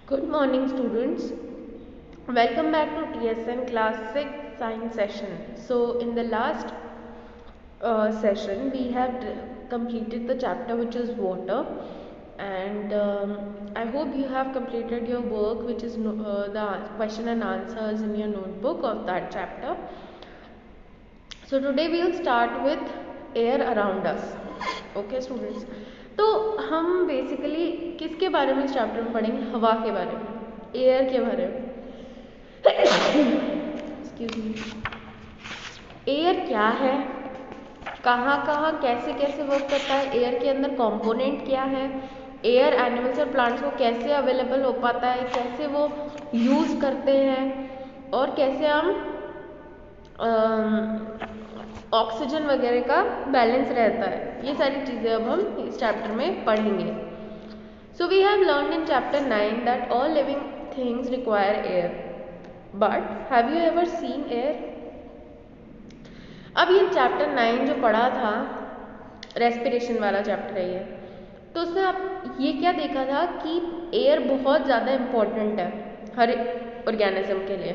Good morning, students. Welcome back to TSN Class 6 Science session. So, in the last session, we have completed the chapter which is water, and I hope you have completed your work, which is the question and answers in your notebook of that chapter. So, today we will start with air around us. Okay, students. तो हम basically किसके बारे में इस chapter में पढ़ेंगे? हवा के बारे में, एयर के बारे में। Excuse me. एयर क्या है, कहाँ कहाँ कैसे कैसे वर्क करता है, एयर के अंदर कंपोनेंट क्या है, एयर एनिमल्स और प्लांट्स को कैसे अवेलेबल हो पाता है, कैसे वो यूज़ करते हैं और कैसे हम ऑक्सीजन वगैरह का बैलेंस रहता है। ये सारी चीज़ें अब हम इस चैप्टर में पढ़ेंगे। So we have learn in chapter 9 that all living things require air, but have you ever seen air? अब ये चैप्टर 9 जो पढ़ा था, रेस्पिरेशन वाला चैप्टर है ये, तो उसमें आप ये क्या देखा था कि एयर बहुत ज़्यादा इम्पोर्टेंट है हर ऑर्गेनिज्म के लिए,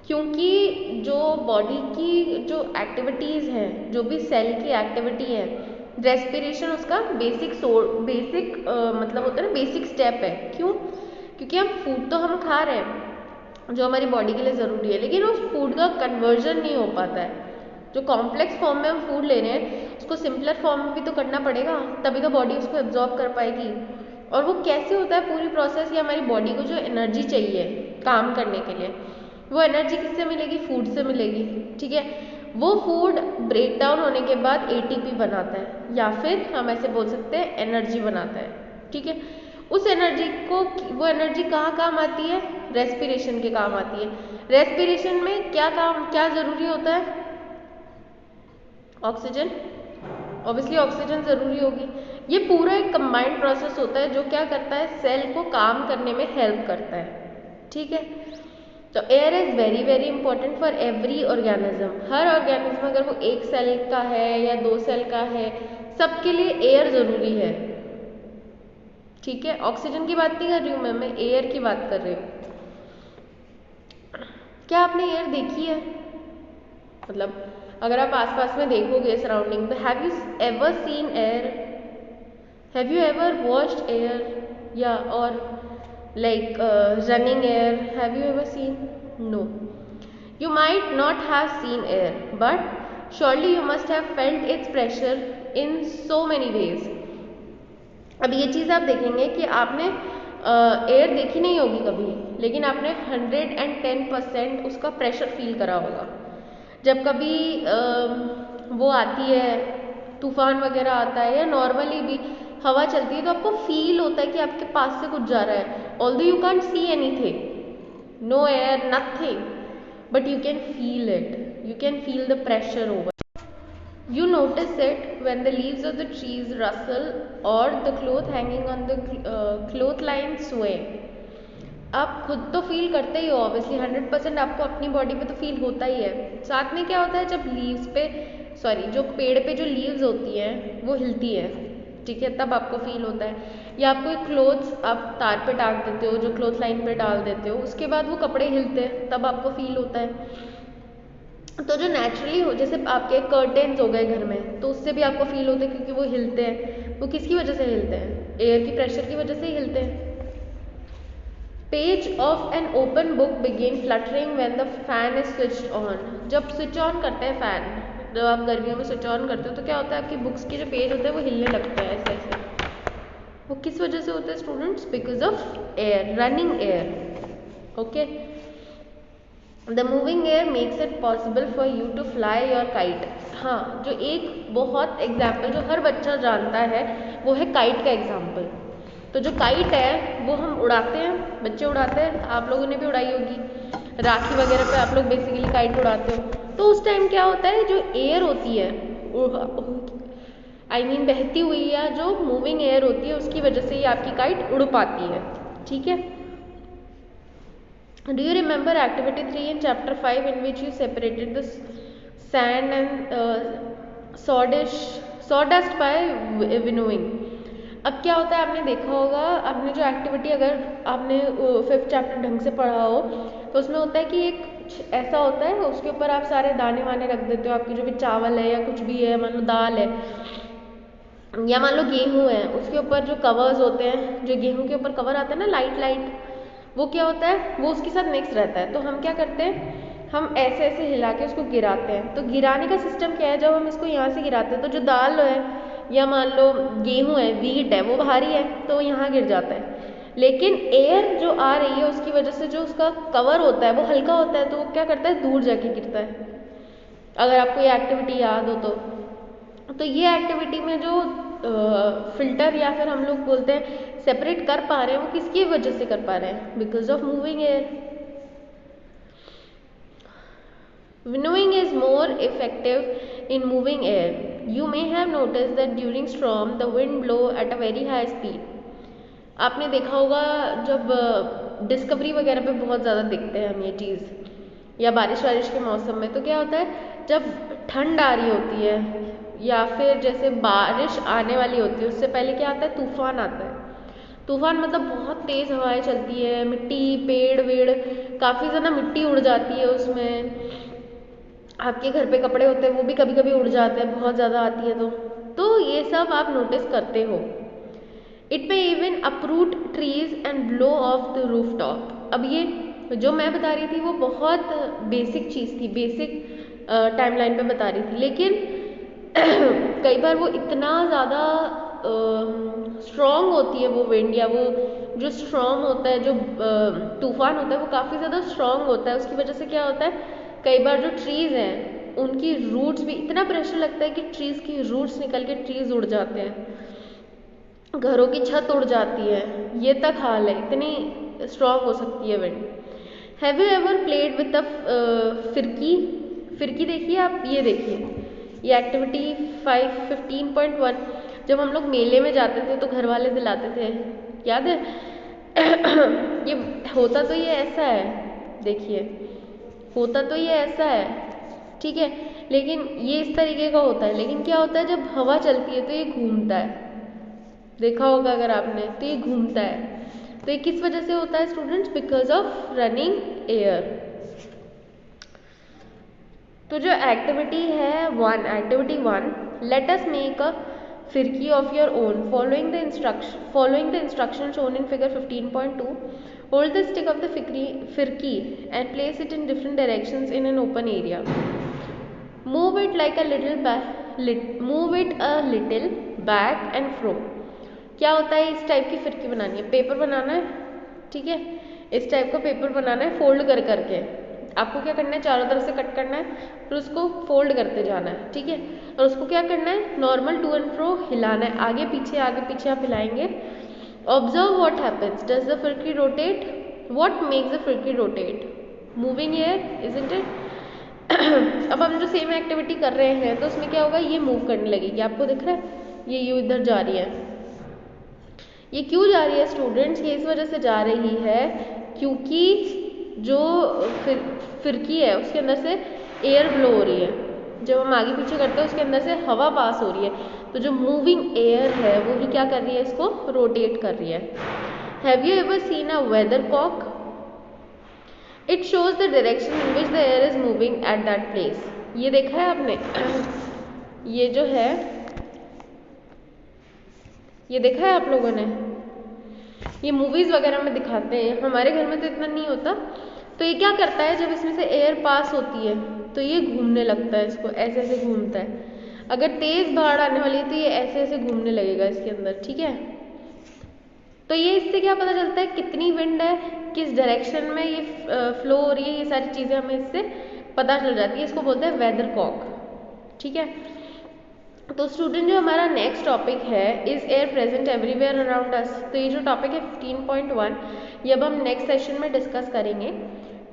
क्योंकि जो बॉडी की जो एक्टिविटीज़ हैं, जो भी सेल की एक्टिविटी है, रेस्पिरेशन उसका बेसिक मतलब होता है ना, बेसिक स्टेप है। क्यों? क्योंकि हम फूड तो हम खा रहे हैं जो हमारी बॉडी के लिए ज़रूरी है, लेकिन उस फूड का कन्वर्जन नहीं हो पाता है। जो कॉम्प्लेक्स फॉर्म में हम फूड ले रहे हैं उसको सिंपलर फॉर्म में भी तो करना पड़ेगा, तभी तो बॉडी उसको एब्जॉर्ब कर पाएगी। और वो कैसे होता है पूरी प्रोसेस? या हमारी बॉडी को जो एनर्जी चाहिए काम करने के लिए, वो एनर्जी किससे मिलेगी? फूड से मिलेगी। ठीक है, वो फूड ब्रेक डाउन होने के बाद एटीपी बनाता है, या फिर हम ऐसे बोल सकते हैं एनर्जी बनाता है। ठीक है, उस एनर्जी को, वो एनर्जी कहाँ काम आती है? रेस्पिरेशन के काम आती है। रेस्पिरेशन में क्या काम, क्या ज़रूरी होता है? ऑक्सीजन। ऑब्वियसली ऑक्सीजन ज़रूरी होगी। ये पूरा एक कंबाइंड प्रोसेस होता है जो क्या करता है? सेल को काम करने में हेल्प करता है। ठीक है, तो air is very very important for every organism. Her organism, अगर वो एक सेल का है या 2 सेल का है, सबके लिए एयर ज़रूरी है। ठीक है, ऑक्सीजन की बात नहीं कर रही हूँ मैं एयर की बात कर रही हूँ। क्या आपने एयर देखी है? मतलब अगर आप आसपास में देखोगे सराउंडिंग, तो have you ever seen air? Have you ever watched air? या और like running air, have you ever seen? No, you might not have seen air, but surely you must have felt its pressure in so many ways. अब ये चीज़ आप देखेंगे कि आपने air देखी नहीं होगी कभी, लेकिन आपने 110% उसका प्रेशर फील करा होगा। जब कभी वो आती है, तूफान वगैरह आता है, या नॉर्मली भी हवा चलती है, तो आपको फील होता है कि आपके पास से कुछ जा रहा है। Although you can't see anything, no air, nothing, but you can feel it, you can feel the pressure over. You notice it when the leaves of the trees rustle or the cloth hanging on the clothesline sway. आप खुद तो feel करते ही हो obviously, 100% आपको अपनी body पे तो feel होता ही है। साथ में क्या होता है, जब लीव्स पे, जो पेड़ पे जो लीव्स होती हैं वो हिलती है, ठीक है, तब आपको फील होता है। या आप कोई क्लोथ्स आप तार पे टांग देते हो, जो क्लोथ लाइन पे डाल देते हो, उसके बाद वो कपड़े हिलते हैं, तब आपको फील होता है। तो जो नेचुरली हो, जैसे आपके कर्टेन्स हो गए घर में, तो उससे भी आपको फील होता है, क्योंकि वो हिलते हैं। वो किसकी वजह से हिलते हैं? एयर की प्रेशर की वजह से ही हिलते हैं। Page of an open book begin fluttering when the fan is switched on. जब स्विच ऑन करते हैं फैन, जब आप गर्मियों में स्विच ऑन करते हो, तो क्या होता है, आपकी बुक्स के जो पेज होते हैं वो हिलने लगते हैं ऐसे ऐसे। वो किस वजह से होता है students? Because of air, running air. Okay, the moving air makes it possible for you to fly your kite. हाँ, जो एक बहुत एग्जाम्पल जो हर बच्चा जानता है वो है काइट का एग्जाम्पल। तो जो काइट है वो हम उड़ाते हैं, बच्चे उड़ाते हैं, आप लोगों ने भी उड़ाई होगी, राखी वगैरह पे आप लोग बेसिकली काइट उड़ाते हो। तो उस टाइम क्या होता है, जो एयर होती है, बहती हुई या जो मूविंग एयर होती है, उसकी वजह से ही आपकी काइट उड़ पाती है। ठीक है, do you remember activity 3 in chapter 5 in which you separated the sand and sawdust by winnowing? अब क्या होता है, आपने देखा होगा, आपने जो एक्टिविटी अगर आपने 5th चैप्टर ढंग से पढ़ा हो तो उसमें होता है कि एक ऐसा होता है, उसके ऊपर आप सारे दाने वाने रख देते हो, आपकी जो भी चावल है या कुछ भी है, मान लो दाल है या मान लो गेहूँ है, उसके ऊपर जो कवर्स होते हैं, जो गेहूँ के ऊपर कवर आता है ना लाइट लाइट, वो क्या होता है, वो उसके साथ मिक्स रहता है। तो हम क्या करते हैं, हम ऐसे ऐसे हिला के उसको गिराते हैं। तो गिराने का सिस्टम क्या है, जब हम इसको यहाँ से गिराते हैं तो जो दाल है या मान लो गेहूँ है, वीट है, वो भारी है तो यहाँ गिर जाता है। लेकिन एयर जो आ रही है उसकी वजह से जो उसका कवर होता है वो हल्का होता है, तो वो क्या करता है, दूर जाके गिरता है। अगर आपको ये एक्टिविटी याद हो तो ये एक्टिविटी में जो फिल्टर या फिर हम लोग बोलते हैं सेपरेट कर पा रहे हैं, वो किसकी वजह से कर पा रहे हैं, because of moving air. Winnowing is more effective in moving air. You may have noticed that during storm the wind blow at a very high speed. आपने देखा होगा जब डिस्कवरी वगैरह पे बहुत ज़्यादा देखते हैं हम ये चीज़, या बारिश वारिश के मौसम में, तो क्या होता है जब ठंड आ रही होती है या फिर जैसे बारिश आने वाली होती है उससे पहले क्या आता है, तूफान आता है। तूफान मतलब बहुत तेज़ हवाएं चलती है, मिट्टी पेड़ वेड़ काफ़ी ज़्यादा मिट्टी उड़ जाती है उसमें, आपके घर पे कपड़े होते हैं वो भी कभी कभी उड़ जाते हैं, बहुत ज़्यादा आती है तो ये सब आप नोटिस करते हो। It may even uproot trees and blow of the roof top. अब ये जो मैं बता रही थी वो बहुत बेसिक चीज़ थी, बेसिक टाइमलाइन पे बता रही थी, लेकिन कई बार वो इतना ज़्यादा स्ट्रॉन्ग होती है वो विंड, या वो जो स्ट्रॉन्ग होता है, जो तूफान होता है वो काफ़ी ज़्यादा स्ट्रॉन्ग होता है। उसकी वजह से क्या होता है, कई बार जो ट्रीज़ हैं उनकी रूट्स भी, इतना प्रेशर लगता है कि ट्रीज़ की रूट्स निकल के ट्रीज़ उड़ जाते हैं, घरों की छत उड़ जाती है, ये तक हाल है, इतनी स्ट्रॉन्ग हो सकती है wind. Have you ever played with the फिरकी? फिरकी देखिए आप, ये देखिए ये एक्टिविटी 15.1, जब हम लोग मेले में जाते थे तो घर वाले दिलाते थे, याद है? ये होता तो ये ऐसा है, देखिए होता तो ये ऐसा है, ठीक है, लेकिन ये इस तरीके का होता है, लेकिन क्या होता है जब हवा चलती है तो ये घूमता है, देखा होगा अगर आपने, तो ये घूमता है। तो ये किस वजह से होता है students, because of running air. तो जो एक्टिविटी है activity 1, let us make a फिरकी of your own following the instruction shown in figure 15.2. Hold the stick of the firki and place it in different directions in an open area. Move it a little back and fro. क्या होता है, इस type की फिरकी बनानी है, paper बनाना है, ठीक है, इस टाइप का पेपर बनाना है फोल्ड कर करके। आपको क्या करना है, चारों तरफ से कट करना है, फिर उसको फोल्ड करते जाना है, ठीक है, और उसको क्या करना है, नॉर्मल टू एंड फ्रो हिलाना है, आगे पीछे आप हिलाएंगे। Observe what happens. Does the firki rotate? What makes the firki rotate? Moving air, isn't it? अब हम जो सेम एक्टिविटी कर रहे हैं तो उसमें क्या होगा, ये मूव करने लगेगी, आपको दिख रहा है ये इधर जा रही है। ये क्यों जा रही है स्टूडेंट्स, ये इस वजह से जा रही है क्योंकि जो फिरकी है उसके अंदर से एयर ब्लो हो रही है, जब हम आगे पीछे करते हैं उसके अंदर से हवा पास हो रही है, तो जो मूविंग एयर है वो ही क्या कर रही है, इसको रोटेट कर रही है। Have you ever seen a weather cock? It shows the direction in which the air is moving at that place. ये देखा है आपने? ये जो है ये देखा है आप लोगों ने? ये मूवीज वगैरह में दिखाते हैं, हमारे घर में तो इतना नहीं होता। तो ये क्या करता है, जब इसमें से एयर पास होती है तो ये घूमने लगता है, इसको ऐसे ऐसे घूमता है। अगर तेज बाढ़ आने वाली है तो ये ऐसे ऐसे घूमने लगेगा इसके अंदर, ठीक है। तो ये इससे क्या पता चलता है कितनी विंड है, किस डायरेक्शन में ये फ्लो हो रही है, ये सारी चीज़ें हमें इससे पता चल जाती है, इसको बोलते हैं वेदर कॉक, ठीक है। तो स्टूडेंट जो हमारा नेक्स्ट टॉपिक है, is air present everywhere around us. तो ये जो टॉपिक है 15.1, ये अब हम नेक्स्ट सेशन में डिस्कस करेंगे।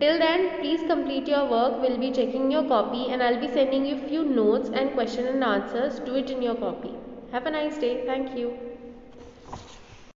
Till then, please complete your work. We'll be checking your copy and I'll be sending you few notes and question and answers. Do it in your copy. Have a nice day. Thank you.